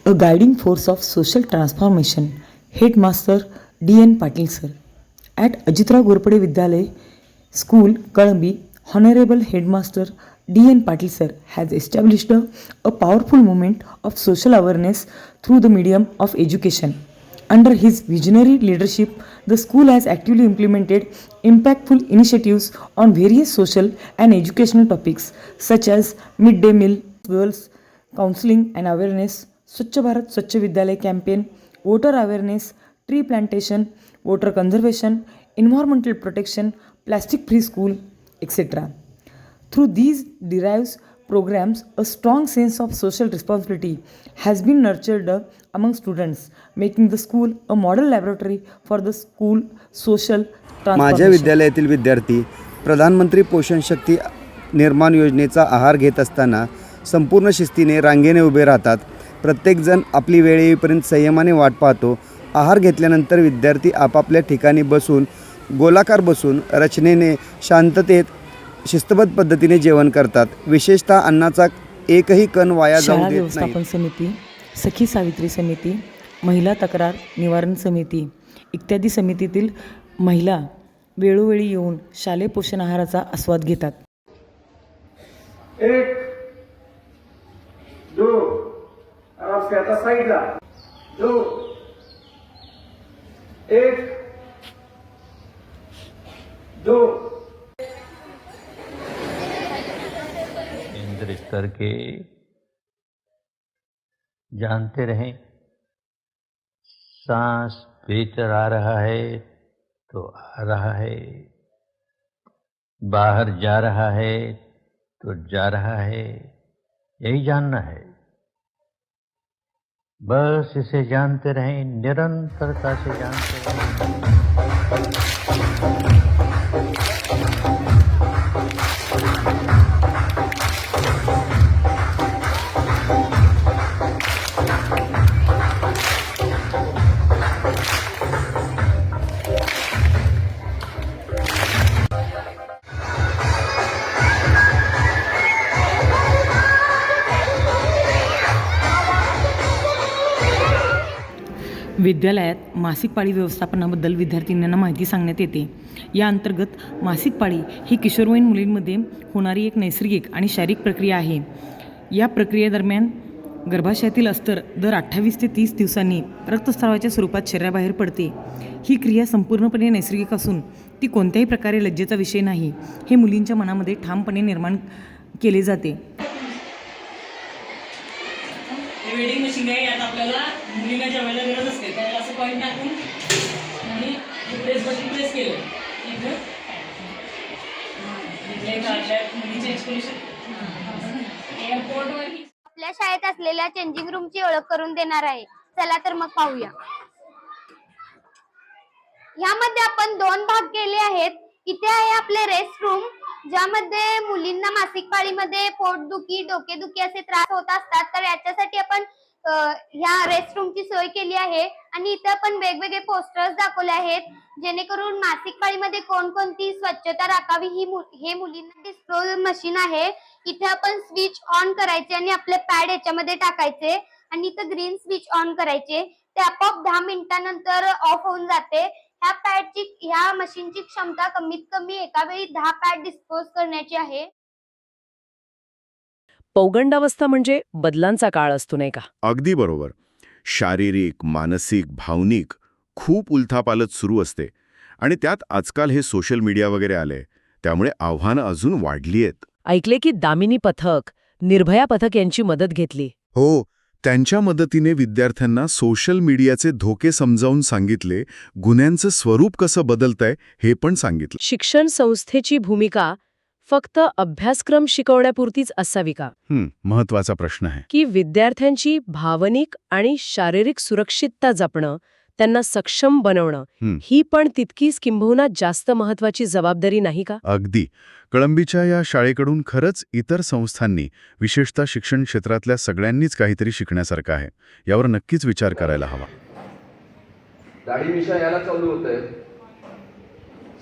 A guiding force of social transformation, Headmaster D.N. Patil sir. At Ajitrao Ghorpade Vidyalay School, Kalambi, Honorable Headmaster D.N. Patil sir has established a powerful movement of social awareness through the medium of education. Under his visionary leadership, the school has actively implemented impactful initiatives on various social and educational topics such as midday meal, girls counseling and awareness, Swachh Bharat Swachh Vidyalay campaign, voter awareness, tree plantation, water conservation, environmental protection, plastic free school, etc. Through these derives programs, a strong sense of social responsibility has been nurtured among students, making the school a model laboratory for the school social माझ्या transformation. विद्यालयातील विद्यार्थी प्रधानमंत्री पोषण शक्ती निर्माण योजनेचा आहार घेत असताना संपूर्ण शिस्तीने रांगेने उभे राहतात. प्रत्येकजण आपली वेळ येईपर्यंत संयमाने वाट पाहतो. आहार घेतल्यानंतर विद्यार्थी आपापल्या ठिकाणी बसून गोलाकार बसून रचनेने शांततेत शिस्तबद्ध पद्धतीने जेवण करतात. विशेषतः अन्नाचा एकही कण वाया शाळा जाऊ देत नाही. व्यवस्थापन समिती, सखी सावित्री समिती, महिला तक्रार निवारण समिती इत्यादी समितीतील महिला वेळोवेळी येऊन शालेय पोषण आहाराचा आस्वाद घेतात. 1 2 आराम से आता साइडला 2 1 2 केंद्रित करके जानते रहें, सांस भीतर आ रहा है तो आ रहा है, बाहर जा रहा है तो जा रहा है, यही जानना है. बस इसे जानते रहें, निरंतरता से जानते रहें. विद्यालयात मासिक पाळी व्यवस्थापनाबद्दल विद्यार्थिनींना माहिती सांगण्यात येते. या अंतर्गत मासिक पाळी ही किशोरवयीन मुलींमध्ये होणारी एक नैसर्गिक आणि शारीरिक प्रक्रिया आहे. या प्रक्रियेदरम्यान गर्भाशयातील अस्तर दर 28 ते 30 दिवसांनी रक्तस्रावाच्या स्वरूपात शरीराबाहेर पडते. ही क्रिया संपूर्णपणे नैसर्गिक असून ती कोणत्याही प्रकारे लज्जेचा विषय नाही, हे मुलींच्या मनामध्ये ठामपणे निर्माण केले जाते. वेडिंग मशीन आहे, यात आपल्याला मुलींना जेवायला गरज असते त्याला असं पॉईंट टाकून आणि प्रेस बटन प्रेस केलं इथं मुलीचे एक्सप्रेशन एअरपोर्टवर आपल्या शाळेत असलेल्या चेंजिंग रूमची ओळख करून देणार आहे. चला तर मग पाहूया. ह्यामध्ये आपण 2 भाग केले आहेत. इथे आहे आपले रेस्ट रूम, ज्यामध्ये मुलींना मासिक पाळीमध्ये पोटदुखी, डोकेदुखी असे त्रास होत असतात, तर याच्यासाठी आपण ह्या रेस्ट रूमची सोय केली आहे. आणि इथे आपण वेगवेगळे पोस्टर्स दाखवले आहेत, जेणेकरून मासिक पाळीमध्ये कोणकोणती स्वच्छता राखावी हे मुलींना डिस्प्ले मशीन आहे. इथे आपण स्विच ऑन करायचे आणि आपले पॅड याच्यामध्ये टाकायचे आणि इथं ग्रीन स्विच ऑन करायचे. ते आपोआप 10 मिनिटांनंतर ऑफ होऊन जाते. ह्या मशीनची क्षमता कमीत कमी एका वेळी 10 पॅड डिस्पोज करण्याची आहे. पौगंडावस्था म्हणजे बदलांचा काळ असतो, नाही का? अगदी बरोबर. शारीरिक, मानसिक, भावनिक खूप उलथापालथ सुरू असते आणि त्यात आजकाल हे सोशल मीडिया वगैरे आले, त्यामुळे आव्हानं अजून वाढली आहेत. ऐकले की दामिनी पथक, निर्भया पथक यांची मदत घेतली. हो, त्यांच्या मदतीने विद्यार्थ्यांना सोशल मीडियाचे धोके समजावून सांगितले, गुन्ह्यांचं स्वरूप कसं बदलतंय हे पण सांगितलं. शिक्षण संस्थेची भूमिका फक्त अभ्यासक्रम शिकवण्यापुरतीच असावी का? महत्वाचा प्रश्न आहे. की विद्यार्थ्यांची भावनिक आणि शारीरिक सुरक्षितता जपणं, त्यांना सक्षम बनवणं, ही पण तितकीच किंबहुना जास्त महत्वाची जबाबदारी नाही का? अगदी. कळंबीच्या या शाळेकडून खरंच इतर संस्थांनी, विशेषतः शिक्षण क्षेत्रातल्या सगळ्यांनीच काहीतरी शिकण्यासारखं आहे. यावर नक्कीच विचार करायला हवा. दाढी मिशा याला चालू होतंय,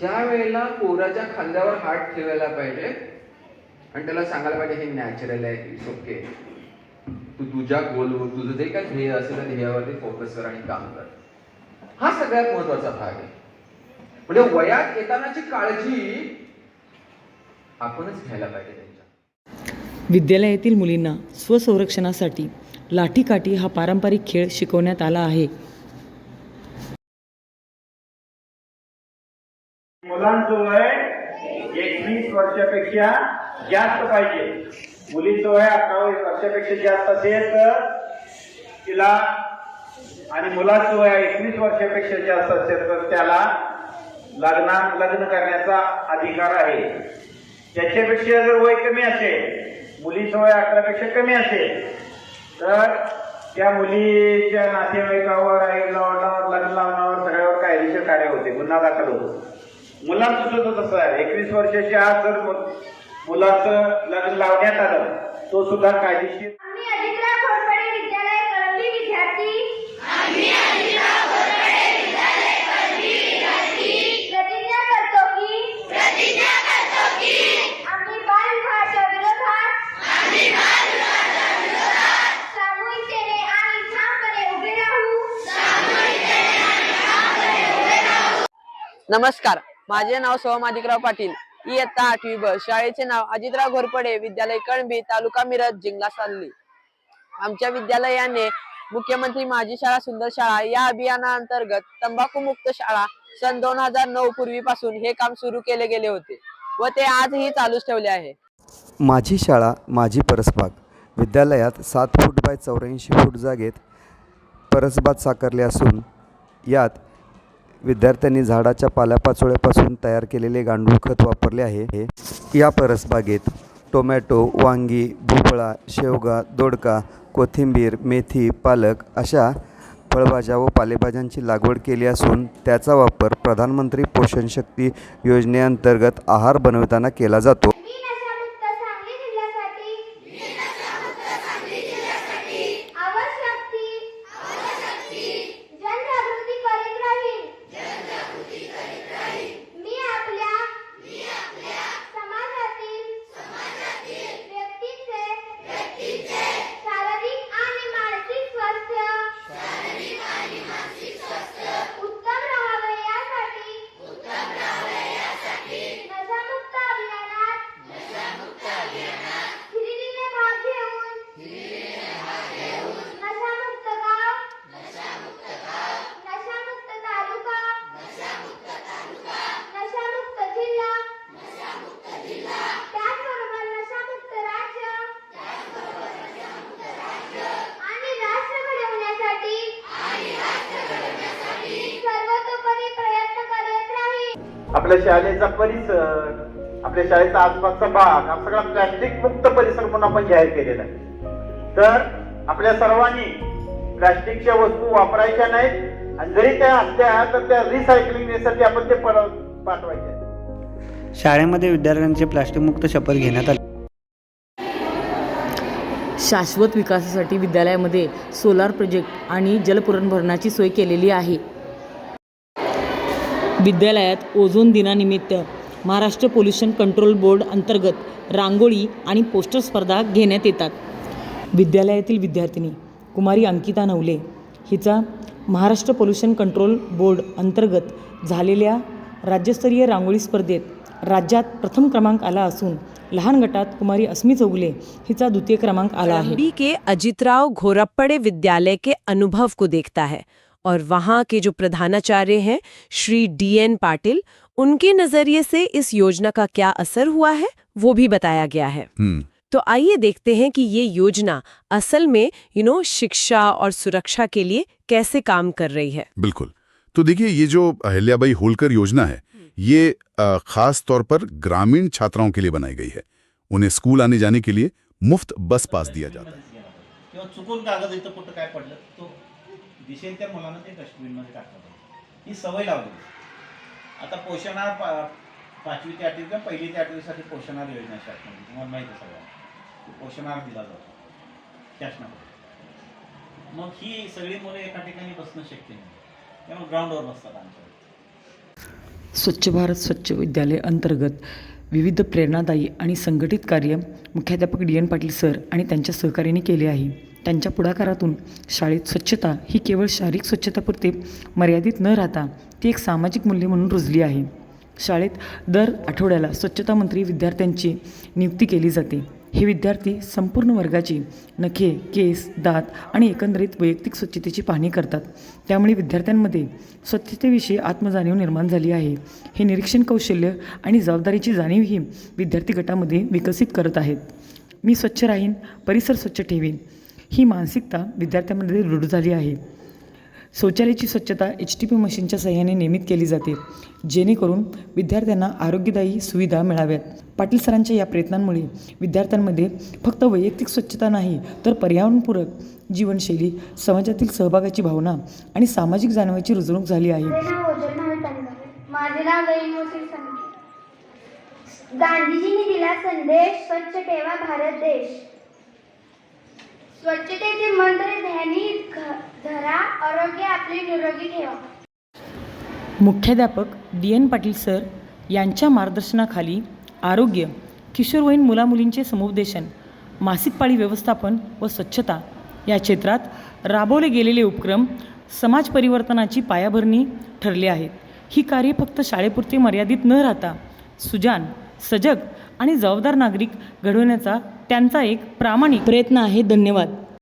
ज्या वेळेला पोराच्या खांद्यावर हात ठेवायला पाहिजे आणि त्याला सांगायला पाहिजे हे नॅचरल आहे, इट्स ओके, तू तुझ्या गोलवर तुझं जे काय ध्येय असेल त्या ध्येयावरती फोकस कर आणि काम कर. हा सगळ्यात महत्वाचा भाग आहे. म्हणजे वयात येतानाची काळजी आपणच घ्यायला पाहिजे त्यांच्या. विद्यालयातील मुलींना स्वसंरक्षणासाठी लाठीकाठी हा पारंपरिक खेळ शिकवण्यात आला आहे. मुलांचं वय 21 वर्षापेक्षा जास्त पाहिजे. मुलीचं वय 28 वर्षापेक्षा जास्त असेल तर तिला, आणि मुलाचं वय 21 वर्षापेक्षा जास्त असेल तर त्याला लग्न करण्याचा अधिकार आहे. त्याच्यापेक्षा जर वय कमी असेल, मुलीचं वय 18 कमी असेल, तर त्या मुलीच्या नातेवाईकावर, आईला वडिलांवर, लग्न लावण्यावर, सगळ्यावर कायदेशीर कार्य होते, गुन्हा दाखल होतो. मुलांचं सुद्धा तसं आहे. 21 वर्षाच्या आत जर मुलाचं लग्न लावण्यात आलं, तो सुद्धा कायदेशीर. आम्ही अजितराव घोरपडे विद्यालय कळंबी विद्यार्थी प्रतिज्ञा करतो की आम्ही बालविवाहाच्या विरोधात सामूहिकतेने आणि ठामपणे उभे राहू. नमस्कार, माझे नाव सोहम अधिकराव पाटील. इयत्ता 8वी ब. शाळेचे नाव अजितराव घोरपडे विद्यालय कळंबी, तालुका मिरज, जिल्हा सांगली. आमच्या विद्यालयाने मुख्यमंत्री माझी शाळा सुंदर शाळा या अभियानाअंतर्गत तंबाखूमुक्त शाळा सन 2009 पूर्वीपासून हे काम सुरू केले गेले होते व ते आजही चालूच ठेवले आहे. माझी शाळा माझी परसबाग विद्यालयात 7 फूट बाय 84 फूट जागेत परसबाग साकारले असून यात विद्यार्थ्यांनी झाडाच्या पाल्यापाचोळ्यापासून तयार केलेले गांडूळ खत वापरले आहे. या परसबागेत टोमॅटो, वांगी, भोपळा, शेवगा, दोडका, कोथिंबीर, मेथी, पालक अशा फळभाज्या व पालेभाज्यांची लागवड केली असून त्याचा वापर प्रधानमंत्री पोषण शक्ती योजनेअंतर्गत आहार बनवताना केला जातो. मी नशामुक्त सांगली जिल्ह्यासाठी आवश्यक ती जनजागृती करीत राहीन. मी आपल्या समाजातील व्यक्तींचे शारीरिक आणि मानसिक स्वास्थ्य उत्तम राहावे यासाठी नशामुक्त अभियानात हिरिरीने भाग घेऊन नशामुक्त गाव, नशामुक्त तालुका, नशामुक्त जिल्हा, त्याचबरोबर नशामुक्त राज्य आणि राष्ट्र घडवण्यासाठी सर्वतोपरी प्रयत्न करत राहील. आपल्या शाळेचा परिसर, आपल्या शाळेचा आसपासचा भाग हा सगळा प्लॅस्टिक मुक्त परिसर म्हणून आपण जाहीर केलेला आहे. तर आपल्या सर्वांनी प्लॅस्टिकच्या वस्तू वापरायच्या नाहीत आणि जरी त्या असल्या तर त्या रिसायकलिंगसाठी आपण ते पाठवायचे. शाळेमध्ये विद्यार्थ्यांचे प्लास्टिक मुक्त शपथ घेण्यात आली. शाश्वत विकासासाठी विद्यालयामध्ये सोलार प्रोजेक्ट आणि जलपुरवठ्याची सोय केलेली आहे. विद्यालयात ओझोन दिनानिमित्त महाराष्ट्र पोल्युशन कंट्रोल बोर्ड अंतर्गत रांगोळी आणि पोस्टर स्पर्धा घेण्यात येतात. विद्यालयातील विद्यार्थिनी कुमारी अंकिता नवले हिचा महाराष्ट्र पोल्युशन कंट्रोल बोर्ड अंतर्गत झालेल्या राज्यस्तरीय रांगोळी स्पर्धेत राज्यात प्रथम क्रमांक आला असून लहान गटात कुमारी अस्मी चौगले हिचा द्वितीय क्रमांक आला है. कळंबी के अजितराव घोरपड़े विद्यालय के अनुभव को देखता है और वहाँ के जो प्रधानाचार्य हैं श्री DN पाटिल, उनके नजरिए से इस योजना का क्या असर हुआ है वो भी बताया गया है. तो आइए देखते हैं कि ये योजना असल में शिक्षा और सुरक्षा के लिए कैसे काम कर रही है. बिल्कुल. तो देखिए, ये जो अहिल्याबाई होलकर योजना है ये खास तौर पर ग्रामीण छात्राओं के लिए बनाई गई है. उन्हें स्कूल आने जाने के लिए मुफ्त बस पास दिया जाता है. किंवा चुकून कागद इथं कुठं काय पडलं तो दिसेल त्या मुलांना ते डस्टबिनमध्ये टाकतात. ही सवय लावली. आता पोषणाहार 5वी ते 8वी किंवा 1ली ते 8वीसाठी पोषणाहार योजना शासनाची तुम्हाला माहिती आहे सगळ्यांना. पोषणाहार दिला जातो शासनाकडून. मग ही सगळी मुलं एका ठिकाणी बसणं शक्य नाही, त्यामुळे ग्राउंडवर बसतात आमच्याकडे. स्वच्छ भारत स्वच्छ विद्यालय अंतर्गत विविध प्रेरणादायी आणि संघटित कार्य मुख्याध्यापक DN पाटील सर आणि त्यांच्या सहकार्याने केले आहे. त्यांच्या पुढाकारातून शाळेत स्वच्छता ही केवळ शारीरिक स्वच्छतापुरते मर्यादित न राहता ती एक सामाजिक मूल्य म्हणून रुजली आहे. शाळेत दर आठवड्याला स्वच्छता मंत्री विद्यार्थ्यांची नियुक्ती केली जाते. हे विद्यार्थी संपूर्ण वर्गाची नखे, केस, दात आणि एकंदरीत वैयक्तिक स्वच्छतेची पाहणी करतात. त्यामुळे विद्यार्थ्यांमध्ये स्वच्छतेविषयी आत्मजाणीव निर्माण झाली आहे. हे निरीक्षण कौशल्य आणि जबाबदारीची जाणीवही विद्यार्थी गटामध्ये विकसित करत आहेत. मी स्वच्छ राहीन, परिसर स्वच्छ ठेवीन ही मानसिकता विद्यार्थ्यांमध्ये रूढ झाली आहे. शौचालयाची स्वच्छता HTP मशीनच्या सहाय्याने नियमित केली जाते, जेणेकरून विद्यार्थ्यांना आरोग्यदायी सुविधा मिळाव्यात. पाटील सरांच्या या प्रयत्नांमुळे विद्यार्थ्यांमध्ये फक्त वैयक्तिक स्वच्छता नाही तर पर्यावरणपूरक जीवनशैली, समाजातील सहभागाची भावना आणि सामाजिक जाणीवेची रुजवणूक झाली आहे. माझे नाव गांधीजींनी दिला संदेश, स्वच्छ ठेवा भारत देश. स्वच्छतेचे मंत्र ध्यानी धरा, आरोग्य आपले निरोगी ठेवा. मुख्याध्यापक DN पाटील सर यांच्या मार्गदर्शनाखाली आरोग्य, किशोरवयीन मुलामुलींचे समुपदेशन, मासिक पाळी व्यवस्थापन व स्वच्छता या क्षेत्रात राबवले गेलेले उपक्रम समाज परिवर्तनाची पायाभरणी ठरले आहेत. ही कार्ये फक्त शाळेपुरते मर्यादित न राहता सुजाण, सजग आणि जबाबदार नागरिक घडवण्याचा त्यांचा एक प्रामाणिक प्रयत्न आहे. धन्यवाद.